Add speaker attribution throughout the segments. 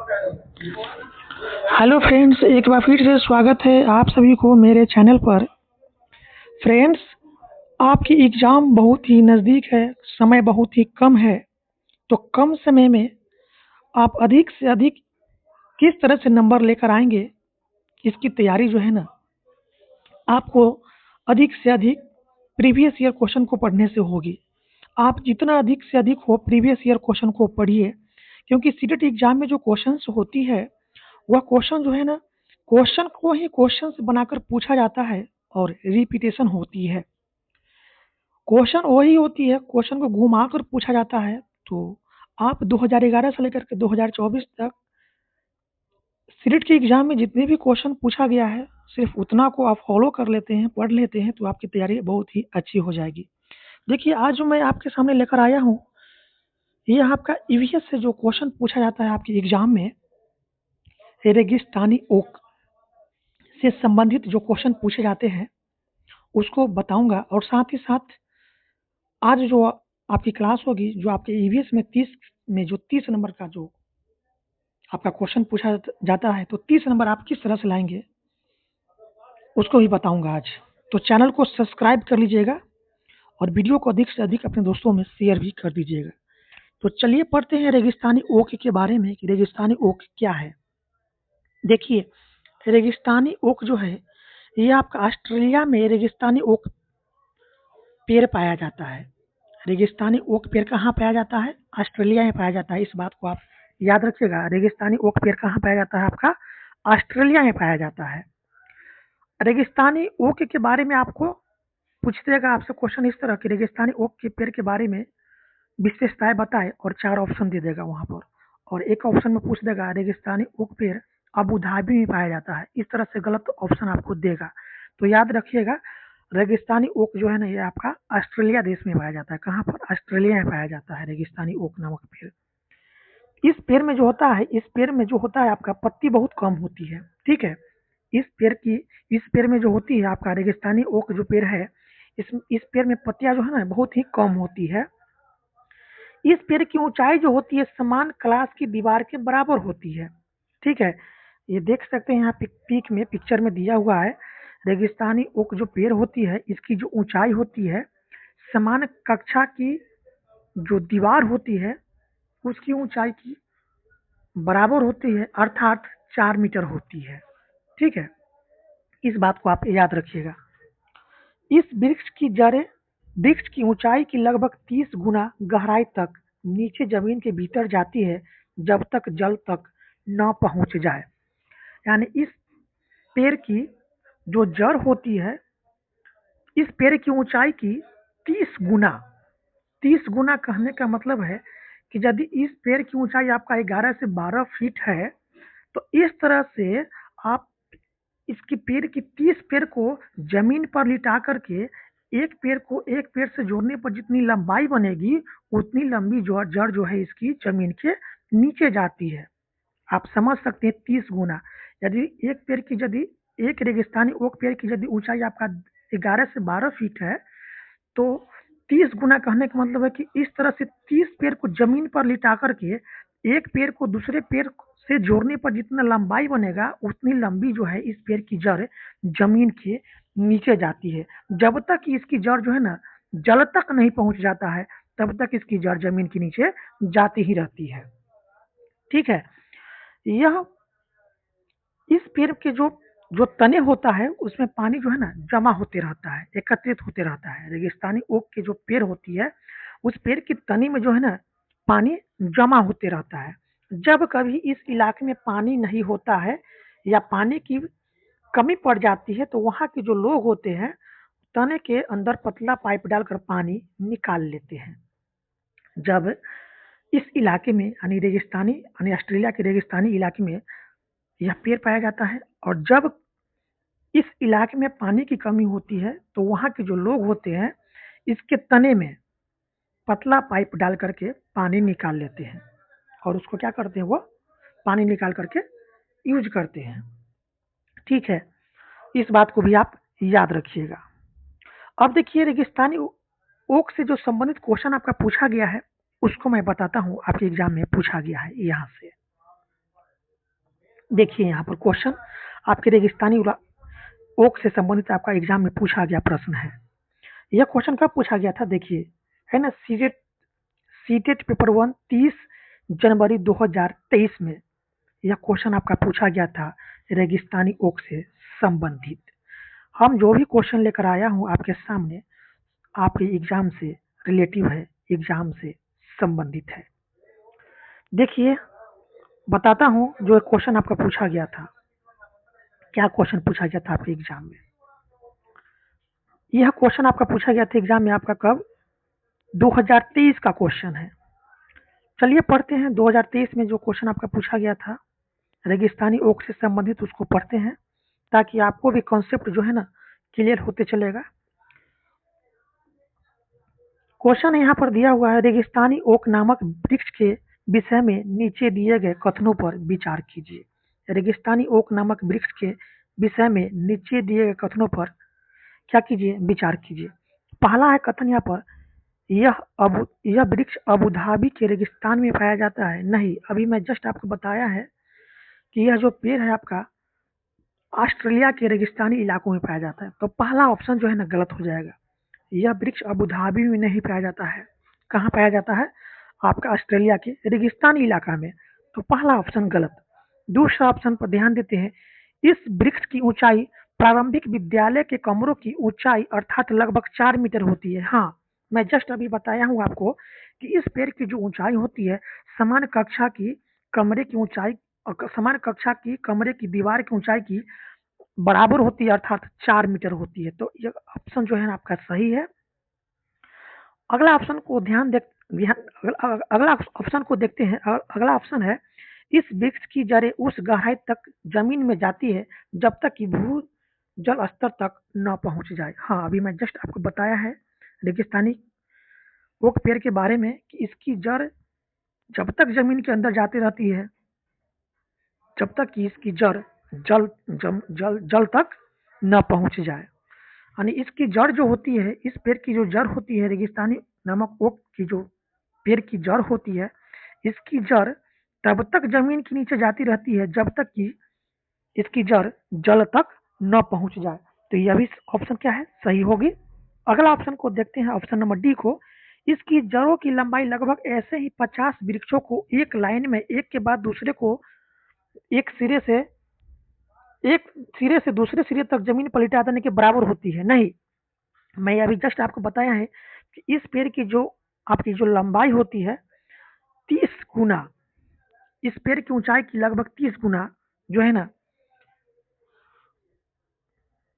Speaker 1: Hello friends, एक बार फिर से स्वागत है आप सभी को मेरे चैनल पर। फ्रेंड्स, आपकी एग्ज़ाम बहुत ही नज़दीक है, समय बहुत ही कम है, तो कम समय में आप अधिक से अधिक किस तरह से नंबर लेकर आएँगे, इसकी तैयारी जो है ना, आपको अधिक से अधिक प्रीवियस ईयर क्वेश्चन को पढ़ने से होगी। आप जितना अधिक से अधिक हो प्रीवियस ईयर क्वेश्चन को पढ़िए, क्योंकि सीटेट एग्ज़ाम में जो क्वेश्चंस होती है, वह क्वेश्चन जो है ना, क्वेश्चन को ही क्वेश्चंस बनाकर पूछा जाता है और रिपीटेशन होती है। क्वेश्चन वही होती है, क्वेश्चन को घुमा कर पूछा जाता है। तो आप 2011 से लेकर के 2024 तक सीटेट के एग्ज़ाम में जितने भी क्वेश्चन पूछा गया है, सिर्फ उतना को आप फॉलो कर लेते हैं, पढ़ लेते हैं, तो आपकी तैयारी बहुत ही अच्छी हो जाएगी। देखिए, आज जो मैं आपके सामने लेकर आया हूँ, ये आपका ईवीएस से जो क्वेश्चन पूछा जाता है आपके एग्ज़ाम में, रेगिस्तानी ओक से संबंधित जो क्वेश्चन पूछे जाते हैं, उसको बताऊँगा। और साथ ही साथ आज जो आपकी क्लास होगी, जो आपके ईवीएस में 30 नंबर का जो आपका क्वेश्चन पूछा जाता है, तो 30 नंबर आप किस तरह से लाएँगे, उसको भी बताऊँगा आज। तो चैनल को सब्सक्राइब कर लीजिएगा और वीडियो को अधिक से अधिक अपने दोस्तों में शेयर भी कर दीजिएगा। तो चलिए पढ़ते हैं रेगिस्तानी ओक के बारे में कि रेगिस्तानी ओक क्या है। देखिए, रेगिस्तानी ओक जो है, ये आपका ऑस्ट्रेलिया में रेगिस्तानी ओक पेड़ पाया जाता है। रेगिस्तानी ओक पेड़ कहाँ पाया जाता है? ऑस्ट्रेलिया में पाया जाता है। इस बात को आप याद रखिएगा। रेगिस्तानी ओक पेड़ कहाँ पाया जाता है? आपका ऑस्ट्रेलिया में पाया जाता है। रेगिस्तानी ओक के बारे में आपको पूछ देगा आपसे क्वेश्चन इस तरह कि रेगिस्तानी ओक के पेड़ के बारे में विशेषताएं बताए और 4 ऑप्शन दे देगा वहाँ पर। और एक ऑप्शन में पूछ देगा रेगिस्तानी ओक पेड़ अबू धाबी में पाया जाता है। इस तरह से गलत ऑप्शन आपको देगा। तो याद रखिएगा, रेगिस्तानी ओक जो है ना, ये आपका ऑस्ट्रेलिया देश में पाया जाता है। कहाँ पर? ऑस्ट्रेलिया में पाया जाता है रेगिस्तानी ओक नामक पेड़। इस पेड़ में जो होता है, इस पेड़ में जो होता है आपका पत्ती बहुत कम होती है। ठीक है। इस पेड़ में जो होती है आपका रेगिस्तानी ओक जो पेड़ है, इस पेड़ में पत्तियां जो है ना बहुत ही कम होती है। इस पेड़ की ऊंचाई जो होती है समान क्लास की दीवार के बराबर होती है। ठीक है। ये देख सकते हैं यहाँ पिक में पिक्चर में दिया हुआ है। रेगिस्तानी ओक जो पेड़ होती है, इसकी जो ऊंचाई होती है समान कक्षा की जो दीवार होती है उसकी ऊंचाई की बराबर होती है, अर्थात 4 मीटर होती है। ठीक है। इस बात को आप याद रखिएगा। इस वृक्ष की ऊंचाई की लगभग 30 गुना गहराई तक नीचे जमीन के भीतर जाती है, जब तक जल तक न पहुंच जाए। यानी इस पेड़ की जो जड़ होती है, इस पेड़ की ऊंचाई की 30 गुना कहने का मतलब है कि यदि इस पेड़ की ऊंचाई आपका 11 से 12 फीट है, तो इस तरह से आप इसकी पेड़ की 30 पेड़ को जमीन पर लिटा करके एक पेड़ से जोड़ने पर जितनी लंबाई बनेगी, उतनी लंबी जड़ जो है इसकी जमीन के नीचे जाती है। आप समझ सकते हैं 30 गुना। यदि एक रेगिस्तानी ओक पेड़ की यदि ऊंचाई आपका 11 से 12 फीट है, तो 30 गुना कहने का मतलब है कि इस तरह से 30 पेड़ को जमीन पर लिटा करके एक पेड़ को दूसरे पेड़ से जोड़ने पर जितना लंबाई बनेगा, उतनी लंबी जो है इस पेड़ की जड़ जमीन के नीचे जाती है। जब तक इसकी जड़ जो है ना जल तक नहीं पहुंच जाता है, तब तक इसकी जड़ जमीन के नीचे जाती ही रहती है। ठीक है। यह इस पेड़ के जो जो तने होता है उसमें पानी जो है ना जमा होते रहता है, एकत्रित होते रहता है। रेगिस्तानी ओक के जो पेड़ होती है, उस पेड़ की तनी में जो है ना पानी जमा होते रहता है। जब कभी इस इलाके में पानी नहीं होता है या पानी की कमी पड़ जाती है, तो वहाँ के जो लोग होते हैं तने के अंदर पतला पाइप डालकर पानी निकाल लेते हैं। जब इस इलाके में यानी ऑस्ट्रेलिया के रेगिस्तानी इलाके में यह पेड़ पाया जाता है, और जब इस इलाके में पानी की कमी होती है, तो वहाँ के जो लोग होते हैं इसके तने में पतला पाइप डाल करके पानी निकाल लेते हैं और उसको क्या करते हैं, वो पानी निकाल करके यूज करते हैं। ठीक है। इस बात को भी आप याद रखिएगा। अब देखिए, रेगिस्तानी ओक से जो संबंधित क्वेश्चन आपका पूछा गया है, उसको मैं बताता हूँ। आपके एग्जाम में पूछा गया है यहाँ से। देखिए यहाँ पर क्वेश्चन आपके रेगिस्तानी ओक से संबंधित आपका एग्जाम में पूछा गया प्रश्न है। यह क्वेश्चन कब पूछा गया था? देखिए, है ना, सीटेट पेपर 1 30 जनवरी 2023 में यह क्वेश्चन आपका पूछा गया था रेगिस्तानी ओक से संबंधित। हम जो भी क्वेश्चन लेकर आया हूँ आपके सामने आपके एग्जाम से रिलेटिव है, एग्जाम से संबंधित है। देखिए बताता हूँ जो क्वेश्चन आपका पूछा गया था, क्या क्वेश्चन पूछा गया था आपके एग्जाम में। यह क्वेश्चन आपका पूछा गया था एग्जाम में आपका कब? 2023 का क्वेश्चन है। चलिए पढ़ते हैं 2023 में जो क्वेश्चन आपका पूछा गया था रेगिस्तानी ओक से संबंधित, उसको पढ़ते हैं ताकि आपको भी कॉन्सेप्ट जो है ना क्लियर होते चलेगा। क्वेश्चन यहाँ पर दिया हुआ है, रेगिस्तानी ओक नामक वृक्ष के विषय में नीचे दिए गए कथनों पर विचार कीजिए। रेगिस्तानी ओक नामक वृक्ष के विषय में नीचे दिए गए कथनों पर क्या कीजिए? विचार कीजिए। पहला है कथन यहाँ पर, यह वृक्ष अबू धाबी के रेगिस्तान में पाया जाता है। नहीं, अभी मैं जस्ट आपको बताया है कि यह जो पेड़ है आपका ऑस्ट्रेलिया के रेगिस्तानी इलाकों में पाया जाता है। तो पहला ऑप्शन जो है ना गलत हो जाएगा। यह वृक्ष अबू धाबी में नहीं पाया जाता है। कहाँ पाया जाता है? आपका ऑस्ट्रेलिया के रेगिस्तानी इलाका में। तो पहला ऑप्शन गलत। दूसरा ऑप्शन पर ध्यान देते हैं, इस वृक्ष की ऊंचाई प्रारंभिक विद्यालय के कमरों की ऊंचाई अर्थात लगभग 4 मीटर होती है। हाँ, मैं जस्ट अभी बताया हूँ आपको कि इस पेड़ की जो ऊंचाई होती है समान कक्षा की कमरे की ऊंचाई, समान कक्षा की कमरे की दीवार की ऊंचाई की बराबर होती है अर्थात 4 मीटर होती है। तो ये ऑप्शन जो है ना आपका सही है। अगला ऑप्शन को अगला ऑप्शन को देखते हैं। अगला ऑप्शन है, इस वृक्ष की जड़ें उस गहराई तक जमीन में जाती है जब तक कि भू जल स्तर तक न पहुंच जाए। हाँ, अभी मैं जस्ट आपको बताया है रेगिस्तानी ओक पेड़ के बारे में कि इसकी जड़ जब तक जमीन के अंदर जाती रहती है जब तक कि इसकी जड़ जल तक न पहुंच जाए। यानी इसकी जड़ जो होती है, इस पेड़ की जो जड़ होती है, रेगिस्तानी नामक ओक की जो पेड़ की जड़ होती है, इसकी जड़ तब तक जमीन के नीचे जाती रहती है जब तक कि इसकी जड़ जल तक न पहुंच जाए। तो यह भी ऑप्शन क्या है? सही होगी। अगला ऑप्शन को देखते हैं, ऑप्शन नंबर डी को। इसकी जड़ों की लंबाई लगभग ऐसे ही 50 वृक्षों को एक लाइन में एक के बाद दूसरे को एक सिरे से दूसरे सिरे तक जमीन पर लिटा देने के बराबर होती है। नहीं, मैं अभी जस्ट आपको बताया है कि इस पेड़ की जो आपकी जो लंबाई होती है 30 गुना, इस पेड़ की ऊंचाई की लगभग 30 गुना जो है ना,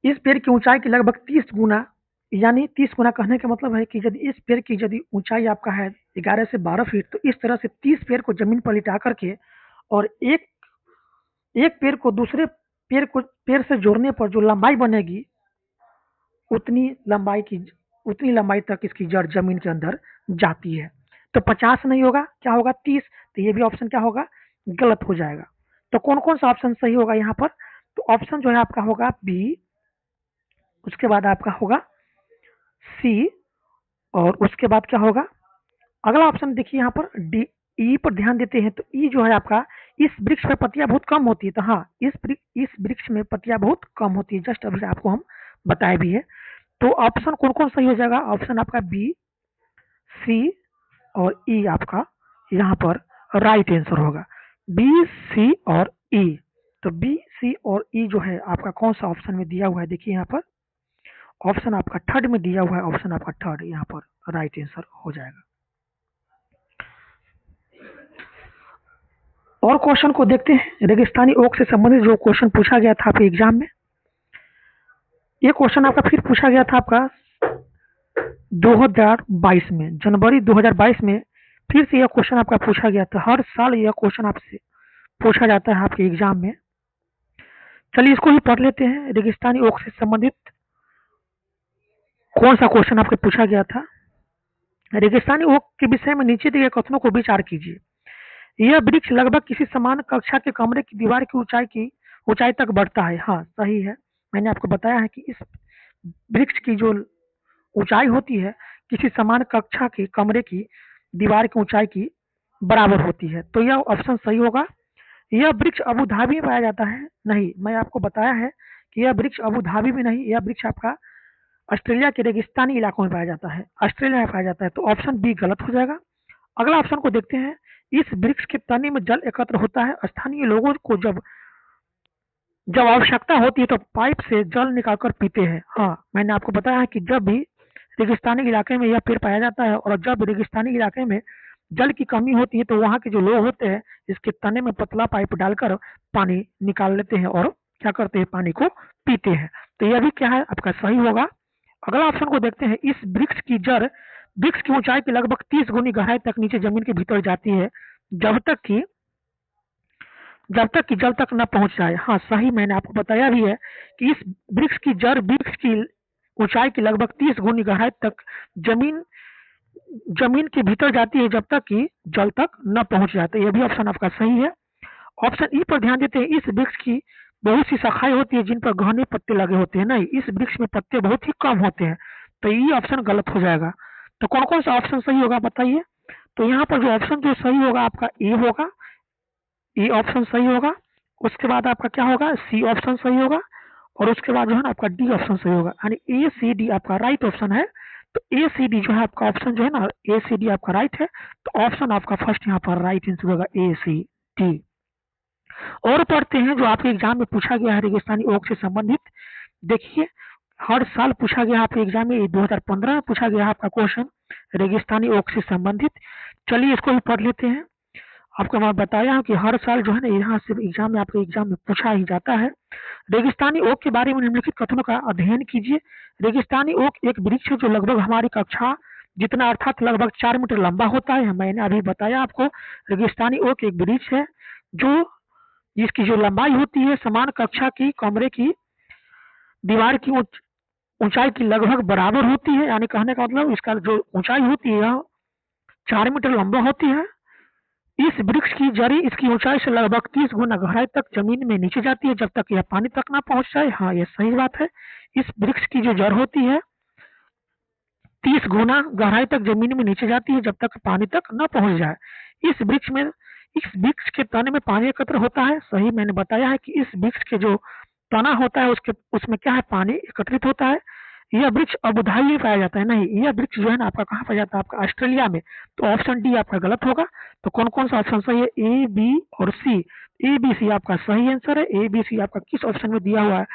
Speaker 1: इस पेड़ की ऊंचाई की लगभग 30 गुना, यानी 30 गुना कहने का मतलब है कि यदि इस पेड़ की यदि ऊंचाई आपका है 11 से 12 फीट, तो इस तरह से 30 पेड़ को जमीन पर लिटा करके और एक पेड़ से जोड़ने पर जो लंबाई बनेगी उतनी लंबाई तक इसकी जड़ जमीन के अंदर जाती है। तो 50 नहीं होगा, क्या होगा? 30। तो ये भी ऑप्शन क्या होगा? गलत हो जाएगा। तो कौन कौन सा ऑप्शन सही होगा यहाँ पर? तो ऑप्शन जो है आपका होगा बी, उसके बाद आपका होगा सी, और उसके बाद क्या होगा? अगला ऑप्शन देखिए यहाँ पर डी। ई पर ध्यान देते हैं तो ई जो है आपका, इस वृक्ष में पत्तियां बहुत कम होती है। तो हाँ, इस वृक्ष में पत्तियां बहुत कम होती है, जस्ट अभी आपको हम बताए भी है। तो ऑप्शन कौन कौन सही हो जाएगा? ऑप्शन आपका बी, सी और ई आपका यहाँ पर राइट आंसर होगा। बी, सी और ई। तो बी, सी और ई जो है आपका कौन सा ऑप्शन में दिया हुआ है? देखिए यहाँ पर ऑप्शन आपका थर्ड में दिया हुआ है, ऑप्शन आपका थर्ड यहाँ पर राइट आंसर हो जाएगा। और क्वेश्चन को देखते हैं, रेगिस्तानी ओक से संबंधित जो क्वेश्चन पूछा गया था आपके एग्जाम में। ये क्वेश्चन आपका फिर पूछा गया था आपका 2022 में, जनवरी 2022 में फिर से यह क्वेश्चन आपका पूछा गया था। हर साल यह क्वेश्चन आपसे पूछा जाता है आपके एग्जाम में। चलिए इसको ही पढ़ लेते हैं। रेगिस्तानी ओक से संबंधित कौन सा क्वेश्चन आपसे पूछा गया था? रेगिस्तानी ओक के विषय में नीचे दिए कथनों को विचार कीजिए। यह वृक्ष लगभग किसी समान कक्षा के कमरे की दीवार की ऊंचाई तक बढ़ता है। हाँ, सही है। मैंने आपको बताया है कि इस वृक्ष की जो ऊंचाई होती है किसी समान कक्षा के कमरे की दीवार की ऊंचाई की बराबर होती है। तो यह ऑप्शन सही होगा। यह वृक्ष अबू धाबी में पाया जाता है? नहीं, मैं आपको बताया है कि यह वृक्ष अबू धाबी में नहीं, यह वृक्ष आपका ऑस्ट्रेलिया के रेगिस्तानी इलाकों में पाया जाता है, ऑस्ट्रेलिया में पाया जाता है। तो ऑप्शन बी गलत हो जाएगा। अगला ऑप्शन को देखते हैं। इस वृक्ष के तने में जल एकत्र होता है। स्थानीय लोगों को जब जब आवश्यकता होती है तो पाइप से जल निकालकर पीते हैं। हाँ, मैंने आपको बताया है कि जब भी रेगिस्तानी इलाके में यह पेड़ पाया जाता है और जब रेगिस्तानी इलाके में जल की कमी होती है तो वहाँ के जो लोग होते हैं इसके तने में पतला पाइप डालकर पानी निकाल लेते हैं और क्या करते हैं, पानी को पीते हैं। तो यह भी क्या है, आपका सही होगा। अगला ऑप्शन को देखते हैं। इस वृक्ष की जड़ वृक्ष की ऊंचाई की लगभग 30 गुनी गहराई तक नीचे जमीन के भीतर जाती है जब तक कि जल तक न पहुंच जाए। हाँ, सही, मैंने आपको बताया भी है कि इस वृक्ष की जड़ वृक्ष की ऊंचाई की लगभग 30 गुनी गहराई तक जमीन जमीन के भीतर जाती है जब तक कि जल तक न पहुंच जाते। यह भी ऑप्शन आपका सही है। ऑप्शन ई पर ध्यान देते हैं। इस वृक्ष की बहुत सी शाखाएं होती है जिन पर घने पत्ते लगे होते हैं। नहीं, इस वृक्ष में पत्ते बहुत ही कम होते हैं, तो ये ऑप्शन गलत हो जाएगा। तो कौन कौन सा ऑप्शन सही होगा बताइए। तो यहाँ पर जो ऑप्शन जो सही होगा आपका ए होगा, ए ऑप्शन सही होगा। उसके बाद आपका क्या होगा, सी ऑप्शन सही होगा। और उसके बाद जो है ना आपका डी ऑप्शन सही होगा, यानी ए सी डी आपका राइट ऑप्शन है। तो ए सी डी जो है आपका ऑप्शन जो है ना, ए सी डी आपका राइट है। तो ऑप्शन आपका फर्स्ट यहाँ पर राइट आंसर होगा ए सी डी। और पढ़ते हैं जो आपके एग्जाम में पूछा गया है रेगिस्तानी ओक से संबंधित। देखिए, हर साल पूछा गया आपके एग्जाम में, 2015 में पूछा गया आपका क्वेश्चन रेगिस्तानी ओक से संबंधित। चलिए इसको भी पढ़ लेते हैं। आपको मैं बताया हूँ कि हर साल जो है ना यहाँ से एग्जाम में आपके एग्जाम में पूछा ही जाता है। रेगिस्तानी ओक के बारे में निम्नलिखित कथनों का अध्ययन कीजिए। रेगिस्तानी ओक एक वृक्ष है जो लगभग हमारी कक्षा जितना अर्थात लगभग 4 मीटर लंबा होता है। मैंने अभी बताया आपको, रेगिस्तानी ओक एक वृक्ष है जो जिसकी जो लंबाई होती है समान कक्षा की कमरे की दीवार की ऊंचाई की लगभग बराबर होती है। यानी कहने का मतलब इसका जो ऊंचाई होती है 4 मीटर लंबा होती है। इस वृक्ष की जड़ी इसकी ऊंचाई से लगभग 30 गुना गहराई तक जमीन में नीचे जाती है जब तक यह पानी तक ना पहुंच जाए। हाँ, यह सही बात है। इस वृक्ष की जो जड़ होती है 30 गुना गहराई तक जमीन में नीचे जाती है जब तक पानी तक न पहुंच जाए। इस वृक्ष के तने में पानी एकत्र होता है। सही, मैंने बताया है कि इस वृक्ष के जो तना होता है उसमें क्या है, पानी एकत्रित होता है। यह वृक्ष अबू धाबी में पाया जाता है। नहीं, यह वृक्ष जो है ना आपका कहाँ पाया जाता है, आपका ऑस्ट्रेलिया में। तो ऑप्शन डी आपका गलत होगा। तो कौन कौन सा ऑप्शन सही है, ए बी और सी। ए बी सी आपका सही आंसर है। ए बी सी आपका किस ऑप्शन में दिया हुआ है,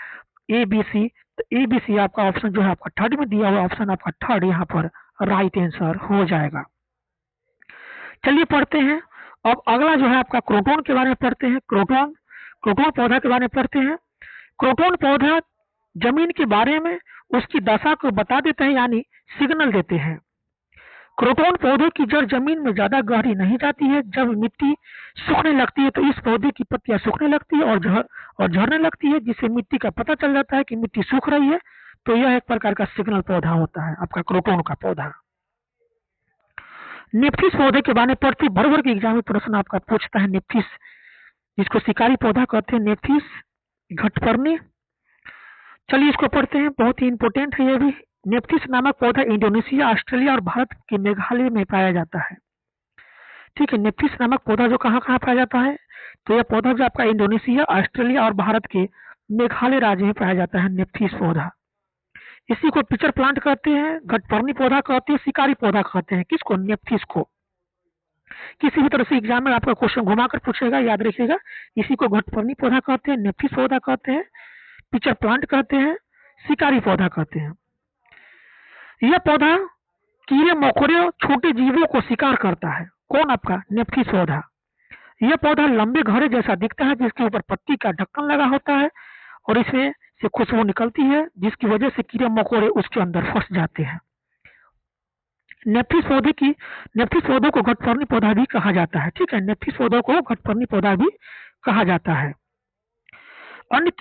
Speaker 1: ए बी सी। तो ए बी सी आपका ऑप्शन जो है आपका थर्ड में दिया हुआ ऑप्शन आपका थर्ड यहाँ पर राइट आंसर हो जाएगा। चलिए पढ़ते हैं। अब अगला जो है आपका क्रोटोन के बारे में पढ़ते हैं। क्रोटोन पौधा के बारे में पढ़ते हैं। क्रोटोन पौधा जमीन के बारे में उसकी दशा को बता देते हैं, यानी सिग्नल देते हैं। क्रोटोन पौधे की जड़ जमीन में ज्यादा गहरी नहीं जाती है। जब मिट्टी सूखने लगती है तो इस पौधे की पत्तियां सूखने लगती है और झड़ने लगती है, जिससे मिट्टी का पता चल जाता है कि मिट्टी सूख रही है। तो यह एक प्रकार का सिग्नल पौधा होता है आपका क्रोटोन का पौधा। नेप्थिस पौधे के बारे में पढ़ते भर भर के एग्जाम में प्रश्न आपका पूछता है। नेप्थिस, जिसको शिकारी पौधा कहते हैं, नेप्थिस घटपर्णी। चलिए इसको पढ़ते हैं, बहुत ही इंपोर्टेंट है ये भी। नेप्थिस नामक पौधा इंडोनेशिया, ऑस्ट्रेलिया और भारत के मेघालय में पाया जाता है। ठीक है, नेप्थिस नामक पौधा जो कहाँ कहाँ पाया जाता है, तो यह पौधा जो आपका इंडोनेशिया, ऑस्ट्रेलिया और भारत के मेघालय राज्य में पाया जाता है नेप्थिस पौधा। इसी को पिचर प्लांट कहते हैं, घटपर्णी पौधा कहते हैं, शिकारी पौधा कहते हैं। किसको, नेप्थिस को। किसी भी तरह से एग्जाम में आपका क्वेश्चन घुमाकर पूछेगा, याद रखिएगा। इसी को घटपर्णी पौधा कहते हैं, नेप्थिस पौधा कहते हैं, पिचर प्लांट कहते हैं, शिकारी पौधा कहते हैं। यह पौधा कीड़े मकोड़े छोटे जीवों को शिकार करता है। कौन, आपका नेप्थिस पौधा। यह पौधा लंबे घड़े जैसा दिखता है जिसके ऊपर पत्ती का ढक्कन लगा होता है और इसमें से खुशबू निकलती है जिसकी वजह से कीड़े मकोड़े उसके अंदर फंस जाते हैं। नेप्थिस पौधों को घटपर्णी पौधा भी कहा जाता है। ठीक है, नेप्थिस पौधों को घटपर्णी पौधा भी कहा जाता है। अन्य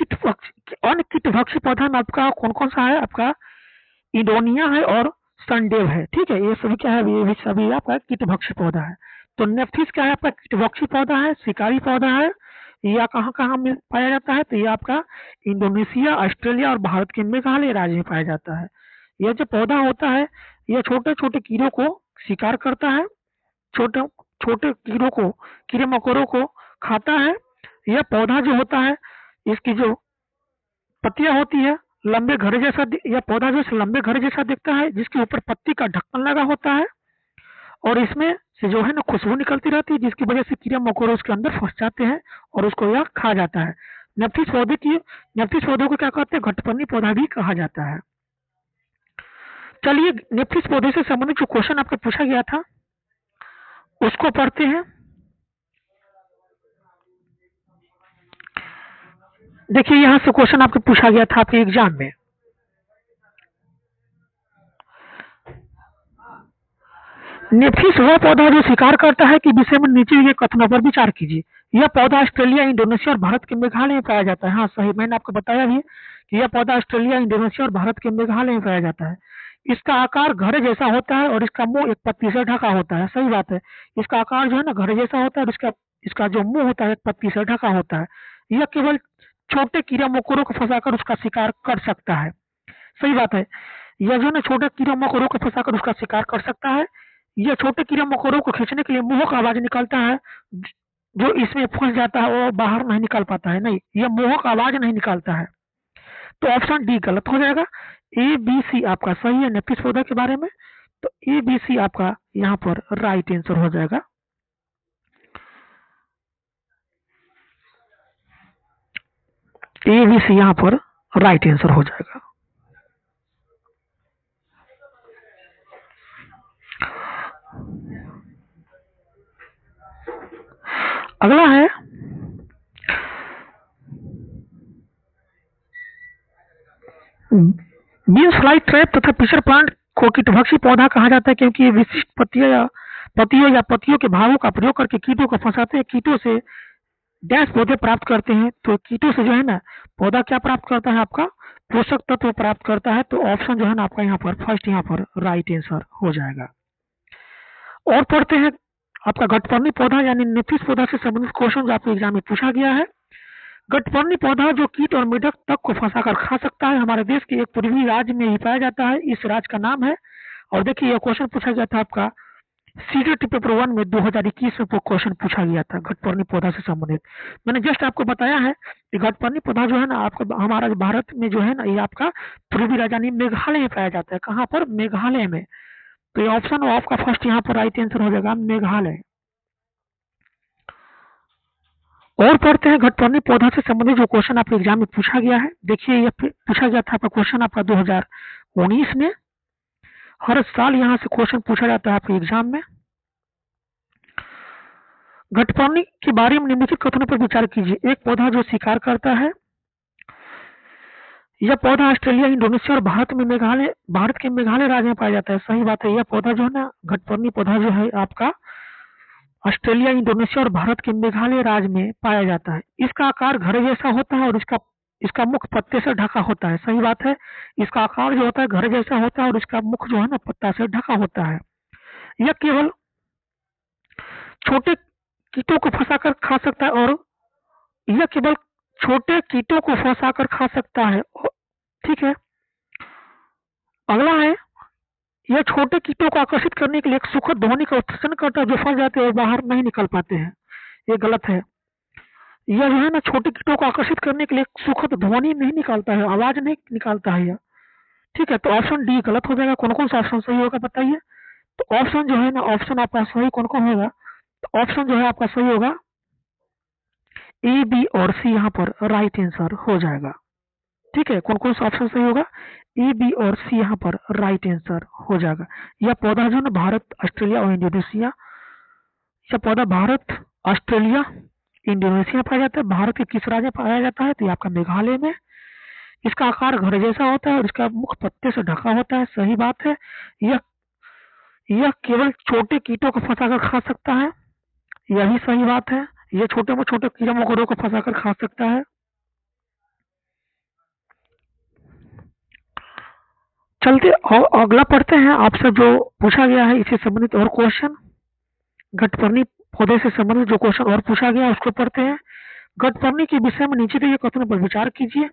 Speaker 1: कीटभक्षी पौधा में आपका कौन कौन सा है, आपका इडोनिया है और सनडेव है। ठीक है, ये सभी क्या है, ये भी सभी आपका कीटभक्षी पौधा है। तो नेप्थिस क्या है, आपका कीटभक्षी पौधा है, शिकारी पौधा है। यह कहाँ कहाँ में पाया जाता है, तो ये आपका इंडोनेशिया, ऑस्ट्रेलिया और भारत के मेघालय राज्य में पाया जाता है। यह जो पौधा होता है यह छोटे छोटे कीड़ों को शिकार करता है, छोटे छोटे कीड़ों को, कीड़े मकोड़ों को खाता है यह पौधा जो होता है, इसकी जो पत्तियां होती है लंबे घड़े जैसा, यह पौधा जो लंबे घड़े जैसा दिखता है, जिसके ऊपर पत्ती का ढक्कन लगा होता है और इसमें से जो है ना खुशबू निकलती रहती है, जिसकी वजह से कीड़ा मकोड़े उसके अंदर फंस जाते हैं और उसको यह खा जाता है। नेप्थीस पौधे को क्या कहते हैं? घटपर्णी पौधा भी कहा जाता है। चलिए नेप्थीस पौधे से संबंधित जो क्वेश्चन आपको पूछा गया था उसको पढ़ते हैं। देखिए यहाँ से क्वेश्चन आपको पूछा गया था आपके एग्जाम में। नेप्थीस वह पौधा जो शिकार करता है कि विषय में नीचे दिए कथनों पर विचार कीजिए। यह पौधा ऑस्ट्रेलिया, इंडोनेशिया और भारत के मेघालय में पाया जाता है। हाँ सही, मैंने आपको बताया भी कि यह पौधा ऑस्ट्रेलिया, इंडोनेशिया और भारत के मेघालय में पाया जाता है। इसका आकार घड़े जैसा होता है और इसका मुंह एक पत्ती से ढका होता है। सही बात है, इसका आकार जो है ना घड़े जैसा होता है और इसका जो मुंह होता है एक पत्ती से ढका होता है। यह केवल छोटे कीड़ा मकोड़ों को फंसाकर उसका शिकार कर सकता है। सही बात है, यह जो है ना छोटे कीड़ा मकोड़ों को फंसाकर उसका शिकार कर सकता है। यह छोटे कीड़ा मकोड़ों को खींचने के लिए मुंह का आवाज निकालता है, जो इसमें फंस जाता है वो बाहर नहीं निकाल पाता है। नहीं, यह मुंह का आवाज नहीं निकालता है। तो ऑप्शन डी गलत हो जाएगा। ए बी सी आपका सही है नेप्थीस पौधा के बारे में। तो ए बी सी आपका यहाँ पर राइट आंसर हो जाएगा। ए बी सी यहाँ पर राइट आंसर हो जाएगा। अगला है बीन्स फ्लाई ट्रैप तथा पिशर प्लांट को कीटभक्षी पौधा कहा जाता है क्योंकि ये विशिष्ट पत्तियों के भावों का प्रयोग करके कीटों को फंसाते हैं। कीटों से डैश पौधे प्राप्त करते हैं। तो कीटों से जो है ना पौधा क्या प्राप्त करता है? आपका पोषक तत्व प्राप्त करता है। तो ऑप्शन जो है ना आपका यहाँ पर फर्स्ट यहाँ पर राइट आंसर हो जाएगा। और पढ़ते हैं आपका घटपर्णी पौधा यानी नेप्थीस पौधा से संबंधित क्वेश्चन जो आपको एग्जाम में पूछा गया है। घटपर्णी पौधा जो कीट और मेढक तक को फंसाकर खा सकता है, हमारे देश के एक पूर्वी राज्य में ही पाया जाता है। इस राज्य का नाम है, और देखिए यह क्वेश्चन पूछा गया था आपका सीटेट पेपर 1 में 2021 में क्वेश्चन पूछा गया था घटपर्णी पौधा से संबंधित। मैंने जस्ट आपको बताया है कि घटपर्णी पौधा जो है ना आपका हमारा भारत में जो है ना ये आपका पूर्वी राज्य यानी मेघालय में पाया जाता है। कहाँ पर? मेघालय में। तो ये ऑप्शन आपका फर्स्ट यहाँ पर राइट आंसर हो जाएगा, मेघालय। और पढ़ते हैं घटपर्णी पौधा से संबंधित जो क्वेश्चन आपके एग्जाम में पूछा गया है। देखिए ये पूछा गया था आपका क्वेश्चन आपका 2019 में। हर साल यहाँ से क्वेश्चन पूछा जाता है आपके एग्जाम में। घटपर्णी के बारे में निम्नलिखित कथनों पर विचार कीजिए। एक पौधा जो शिकार करता है। यह पौधा ऑस्ट्रेलिया, इंडोनेशिया और भारत के मेघालय राज्य में पाया जाता है। सही बात है, यह पौधा जो है ना घटपर्णी पौधा जो है आपका ऑस्ट्रेलिया, इंडोनेशिया और भारत के मेघालय राज्य में पाया जाता है। इसका आकार घड़े जैसा होता है और इसका मुख पत्ते से ढका होता है। सही बात है, इसका आकार जो होता है घड़े जैसा होता है और इसका मुख जो है ना पत्ता से ढका होता है। यह केवल छोटे कीटों को फंसाकर खा सकता है और यह केवल छोटे कीटों को फंसाकर खा सकता है। ठीक है, अगला है यह छोटे कीटों को आकर्षित करने के लिए एक सुखद ध्वनि का उत्सर्जन करता है जो फंस जाते हैं और बाहर नहीं निकल पाते हैं। ये गलत है। यह जो है ना छोटे कीटों को आकर्षित करने के लिए सुखद ध्वनि नहीं निकालता है, आवाज नहीं निकालता है यह। ठीक है, तो ऑप्शन डी गलत हो जाएगा। कौन कौन सा ऑप्शन सही होगा बताइए? तो ऑप्शन जो है ना ऑप्शन आपका सही कौन कौन होगा? तो ऑप्शन जो है आपका सही होगा ए, बी और सी यहाँ पर राइट आंसर हो जाएगा। ठीक है, कौन कौन सा ऑप्शन सही होगा? ए, बी और सी यहाँ पर राइट आंसर हो जाएगा। यह पौधा जो है ना भारत, ऑस्ट्रेलिया और इंडोनेशिया, यह पौधा भारत, ऑस्ट्रेलिया, इंडोनेशिया में पाया जाता है। भारत के किस राज्य में पाया जाता है? तो ये आपका मेघालय में। इसका आकार घड़े जैसा होता है और इसका मुख पत्ते से ढका होता है। सही बात है, यह केवल छोटे कीटों को फंसाकर खा सकता है। यही सही बात है, यह छोटे में छोटे कीड़े मकोड़ों को फंसाकर खा सकता है। चलते और अगला पढ़ते हैं आपसे जो पूछा गया है इससे संबंधित और क्वेश्चन। घटपर्णी पौधे से संबंधित जो क्वेश्चन और पूछा गया है उसको पढ़ते हैं। घटपर्णी के विषय में नीचे दिए कथनों पर विचार कीजिए।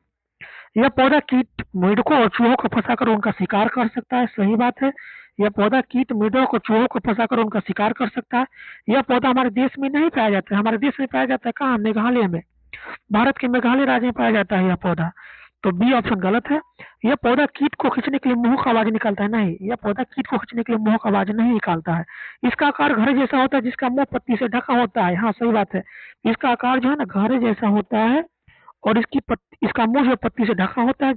Speaker 1: यह पौधा कीट, मेढकों और चूहों को फंसाकर उनका शिकार कर सकता है। सही बात है, यह पौधा कीट, मेढक और चूहों को फंसाकर उनका शिकार कर सकता है। यह पौधा हमारे देश में नहीं पाया जाता है। हमारे देश में पाया जाता है कहाँ? मेघालय में। भारत के मेघालय राज्य में पाया जाता है यह पौधा। तो बी ऑप्शन गलत है। यह पौधा कीट को खींचने के लिए मुंह का आवाज निकालता है, नहीं, यह पौधा कीट को खींचने के लिए मुंह का आवाज नहीं निकालता है। इसका आकार घड़े जैसा होता है जिसका मुंह पत्ती से ढका होता है। हाँ, सही बात है। इसका आकार जो है ना घड़े जैसा होता है और इसका मुंह जो पत्ती से ढका होता है।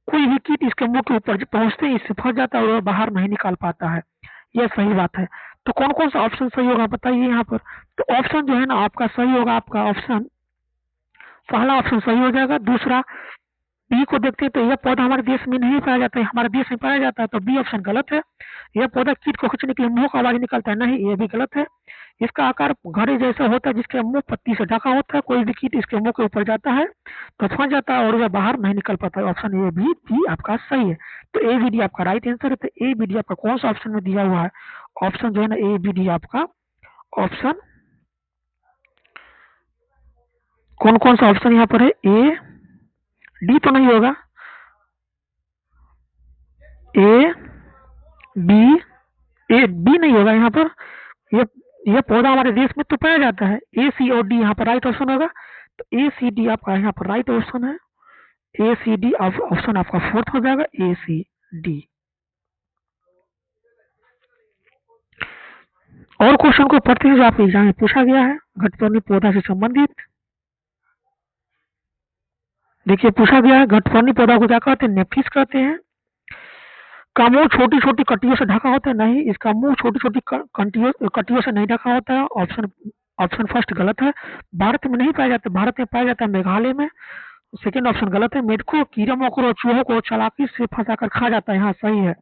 Speaker 1: कोई भी कीट इसके मुंह के ऊपर पहुंचते ही इससे फंस जाता है और वह बाहर नहीं निकाल पाता है। यह सही बात है। तो कौन कौन सा ऑप्शन सही होगा बताइए यहाँ पर। तो ऑप्शन जो है ना आपका सही होगा, आपका ऑप्शन पहला ऑप्शन सही हो जाएगा। दूसरा बी को देखते हैं तो यह पौधा हमारे देश में नहीं पाया जाता है, हमारे देश में पाया जाता है, तो बी ऑप्शन गलत है। यह पौधा कीट को खींचने के लिए मुंह का आवाज निकालता है, नहीं, यह भी गलत है। इसका आकार घड़े जैसा होता है जिसके मुंह पत्ती से ढका होता है। कोई भी कीट इसके मुंह के ऊपर जाता है तो फंस जाता है और वह बाहर नहीं निकल पाता है। ऑप्शन ए भी आपका सही है। तो ए बी डी आपका राइट आंसर है। तो ए बी डी आपका कौन सा ऑप्शन में दिया हुआ है? ऑप्शन जो है ना ए बी डी आपका ऑप्शन कौन कौन सा ऑप्शन यहाँ पर है? ए डी तो नहीं होगा, ए बी नहीं होगा यहाँ पर। यह पौधा हमारे देश में तो पाया जाता है। ए सी और डी यहाँ पर राइट ऑप्शन होगा। तो ए सी डी आपका यहाँ पर राइट ऑप्शन है। ए सी डी ऑप्शन आपका फोर्थ हो जाएगा, ए सी डी। और क्वेश्चन को पढ़ते हैं जो आपके एग्जाम में पूछा गया है घटपर्णी पौधा से संबंधित। देखिए पूछा गया है घटपर्णी पौधा को क्या कहते हैं? नेफिस कहते हैं। का मुंह छोटी छोटी कटियों से ढका होता है, नहीं, इसका मुंह छोटी छोटी कटियों से नहीं ढका होता है। ऑप्शन फर्स्ट गलत है। भारत में नहीं पाया जाता, भारत में पाया जाता है मेघालय में। सेकेंड ऑप्शन गलत है। मेढकों, कीड़े मकोड़ों, चूहों को चालाकी से फंसाकर खा जाता है, यहाँ सही है।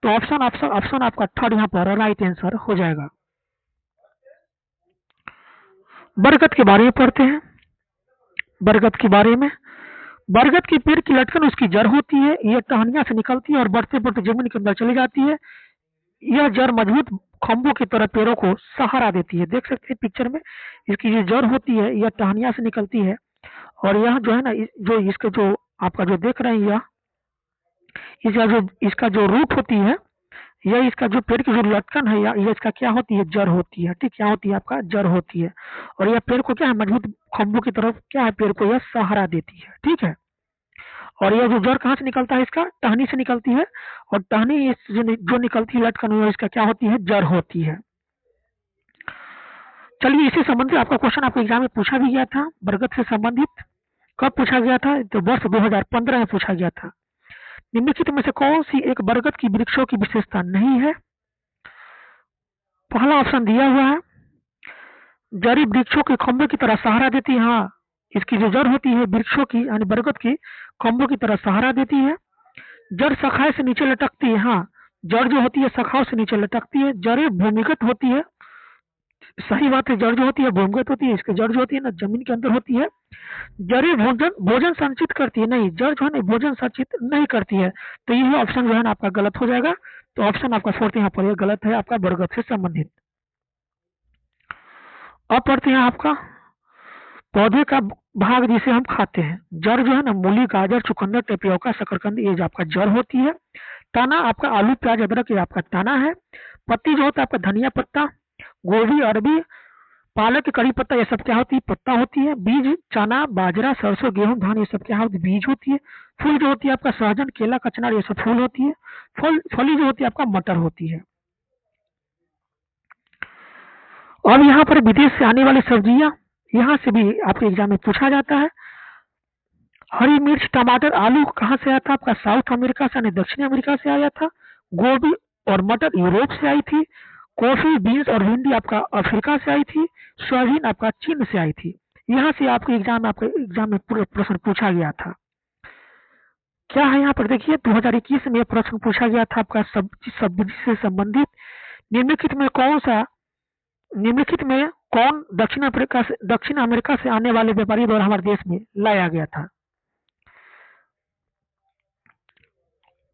Speaker 1: तो ऑप्शन आपका थर्ड यहाँ पर राइट आंसर हो जाएगा। बरगद के बारे में पढ़ते हैं। बरगद के बारे में, बरगद के पेड़ की लटकन उसकी जड़ होती है। यह टहनियां से निकलती है और बढ़ते बढ़ते जमीन के अंदर चली जाती है। यह जड़ मजबूत खंभों की तरह पेड़ों को सहारा देती है। देख सकते हैं पिक्चर में, इसकी जो जड़ होती है यह टहनियां से निकलती है और यह जो है ना जो इसका जो आपका जो देख रहे हैं यह इसका जो रूट होती है, यह इसका जो पेड़ की जो लटकन है यह इसका क्या होती है? जड़ होती है। ठीक, क्या होती है? आपका जड़ होती है और यह पेड़ को क्या है मजबूत खंभों की तरफ क्या है पेड़ को यह सहारा देती है। ठीक है। और यह जो जड़ कहाँ से निकलता है? इसका टहनी से निकलती है और टहनी जो निकलती है लटकन हुआ इसका क्या होती है? जड़ होती है। चलिए इसी संबंधित आपका क्वेश्चन आपके एग्जाम में पूछा भी गया था। बरगद से संबंधित कब पूछा गया था? तो वर्ष 2015 में पूछा गया था। निम्नलिखित में से कौन सी एक बरगद की वृक्षों की विशेषता नहीं है? पहला ऑप्शन दिया हुआ है, जड़ी वृक्षों के खंभे की तरह सहारा देती है। हाँ, इसकी जो जड़ होती है वृक्षों की यानी बरगद की खंभों की तरह सहारा देती है। जड़ शाखाएं से नीचे लटकती है। हाँ, जड़ जो होती है शाखाओं से नीचे लटकती है। जड़ें भूमिगत होती है। सही बात है, जड़ जो होती है भूमिगत होती है। इसकी जड़ जो होती है ना जमीन के अंदर होती है। जड़ें भोजन संचित करती है, नहीं, जड़ जो है ना भोजन संचित नहीं करती है। तो यह ऑप्शन जो है ना आपका गलत हो जाएगा। तो ऑप्शन आपका फोर्थ यहाँ पर गलत है आपका बरगद से संबंधित। अब पढ़ते हैं आपका पौधे का भाग जिसे हम खाते हैं। जड़ जो है ना मूली, गाजर, चुकंदर, टेपियोका, शकरकंद ये जो आपका जड़ होती है। तना आपका आलू, प्याज, अदरक ये आपका तना है। पत्ती जो होता है आपका धनिया पत्ता, गोभी, अरबी, पालक, कड़ी पत्ता ये सब क्या होती है? पत्ता होती है। बीज चना, बाजरा, सरसों, गेहूं, धान ये सब क्या होती है? बीज होती है। फूल जो होती है आपका सहजन, केला, कचनार ये सब फूल होती है। फली जो होती है आपका मटर होती है। और यहाँ पर विदेश से आने वाली सब्जियां यहाँ से भी आपके एग्जाम में पूछा जाता है। हरी मिर्च, टमाटर, आलू कहाँ से आया था? आपका साउथ अमेरिका से यानी दक्षिण अमेरिका से आया था। गोभी और मटर यूरोप से आई थी। कॉफी, बीन्स और भिंडी आपका अफ्रीका से आई थी। सोयाबीन आपका चीन से आई थी। यहाँ से आपके एग्जाम में पूरा प्रश्न पूछा गया था। क्या है यहाँ पर देखिए 2021 में प्रश्न पूछा गया था आपका सब्जी से संबंधित। निम्नलिखित में कौन दक्षिण अमेरिका से आने वाले व्यापारी द्वारा हमारे देश में लाया गया था?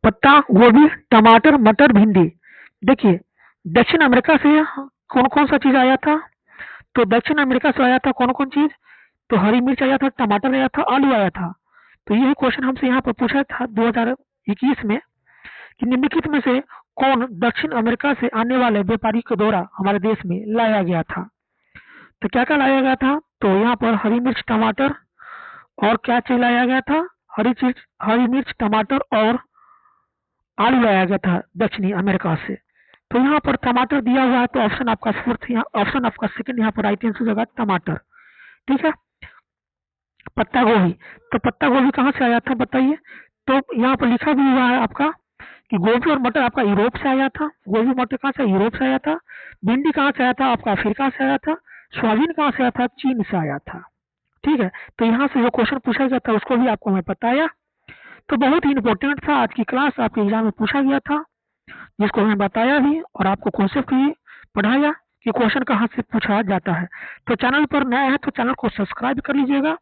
Speaker 1: पत्ता गोभी, टमाटर, मटर, भिंडी। देखिए दक्षिण अमेरिका से कौन कौन सा चीज आया था? तो दक्षिण अमेरिका से आया था कौन कौन चीज? तो हरी मिर्च आया था, टमाटर आया था, आलू आया था। तो यही क्वेश्चन हमसे यहाँ पर पूछा था 2021 में कि निम्नलिखित में से कौन दक्षिण अमेरिका से आने वाले व्यापारी के द्वारा हमारे देश में लाया गया था? तो क्या क्या लाया गया था? तो यहाँ पर हरी मिर्च, टमाटर, और क्या चीज लाया गया था? हरी मिर्च, टमाटर और आलू लाया गया था दक्षिणी अमेरिका से। तो यहाँ पर टमाटर दिया हुआ है, तो ऑप्शन आपका फोर्थ, यहाँ ऑप्शन आपका सेकंड यहाँ पर राइट आंसर होगा टमाटर। ठीक है। पत्ता गोभी, तो पत्ता गोभी कहाँ से आया था बताइए? तो यहाँ पर लिखा भी हुआ है आपका कि गोभी और मटर आपका यूरोप से आया था। गोभी मटर कहाँ से? यूरोप से आया था। भिंडी कहाँ से आया था? आपका अफ्रीका से आया था। सोयाबीन कहाँ से आया था? चीन से आया था। ठीक है। तो यहाँ से जो क्वेश्चन पूछा गया था उसको भी आपको मैं बताया। तो बहुत ही इंपॉर्टेंट था, आज की क्लास आपके एग्जाम में पूछा गया था, जिसको मैं बताया भी और आपको कॉन्सेप्ट भी पढ़ाया कि क्वेश्चन कहाँ से पूछा जाता है। तो चैनल पर नया है तो चैनल को सब्सक्राइब कर लीजिएगा।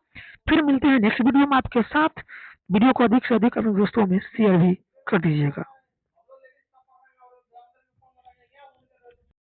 Speaker 1: फिर मिलते हैं नेक्स्ट वीडियो में आपके साथ। वीडियो को अधिक से अधिक अपने दोस्तों में शेयर भी कर दीजिएगा।